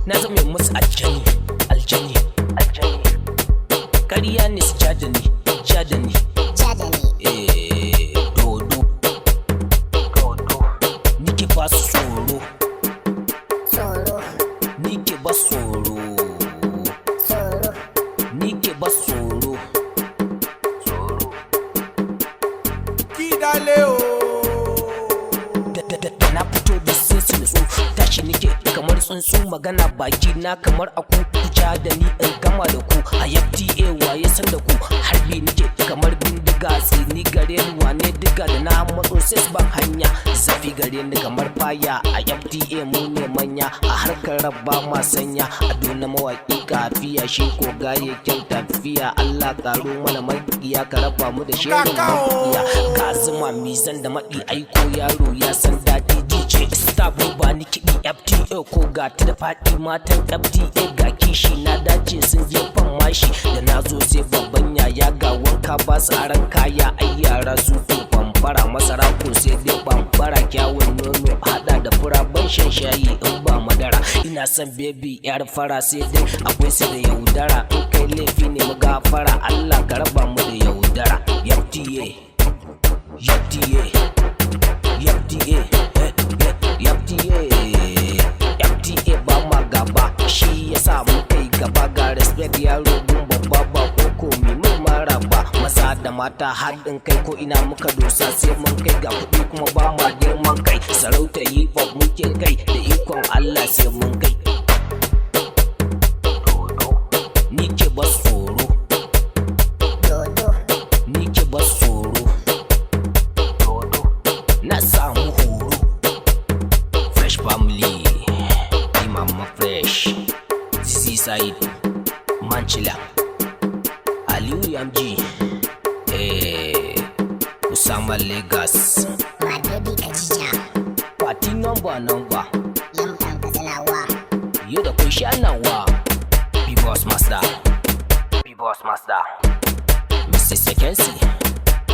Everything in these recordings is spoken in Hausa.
na zama musu aljani aljani aljani ƙarya ne su jadani jadani dodo dodo nike ba su tsoro tsoro nike ba tsoro tsoro nike ba tsoro tsoro kidale o na fito da sun su nutsu tashi nike kamar tsuntsu magana baki na kamar aku ja da ni in gama da ku a FTA waye san da ku harbi nike kamar bindiga tsini gare ni wane diga da na matso sai ban hanya zafi gare ni kamar faya a FTA mu ne manya a harkar rabba ma sanya a dona mawaki kafiya shi ko gaye kyauta tafiya Allah karo mana makiya ka raba mu da shirin makiya ga zuma mizan da maɗi aiko yaro ya san daɗi DJ star ba ni kiɗi FTA ko ga ta da faɗi matan FTA ga kishi na dace sun je fan mashi da na zo sai babban yaya ga wanka ba su aran kaya ai yara su bambara masara ko sai dai bambara kyawun nono hada da fura ban shan shayi in ba madara ina son baby yar fara sai dai akwai su da yaudara in kai laifi ne mu gafara Allah ka raba mu da yaudara FTA FTA FTA FTA ba ma gaba shi yasa mu kai gaba ga respect yaro gun babba ba ko komi mun mara ba maza da mata haɗin kai ko ina muka dosa sai mun kai ga kuɗi kuma ba ma girman kai sarauta yi ba muke kai da ikon Allah sai mun kai ni ke ba tsoro ni ke ba tsoro na samu horo fresh family imam fresh Seaside Manchila Aliyu Yamji Usama Lagos My baby Khadija Party number Yamkan Katsinawa You da kun shanawa B-Boss Master B-Boss Master Mrs. Sekensi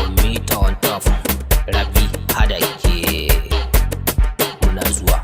Omita on top Rabi Hadake Muna zuwa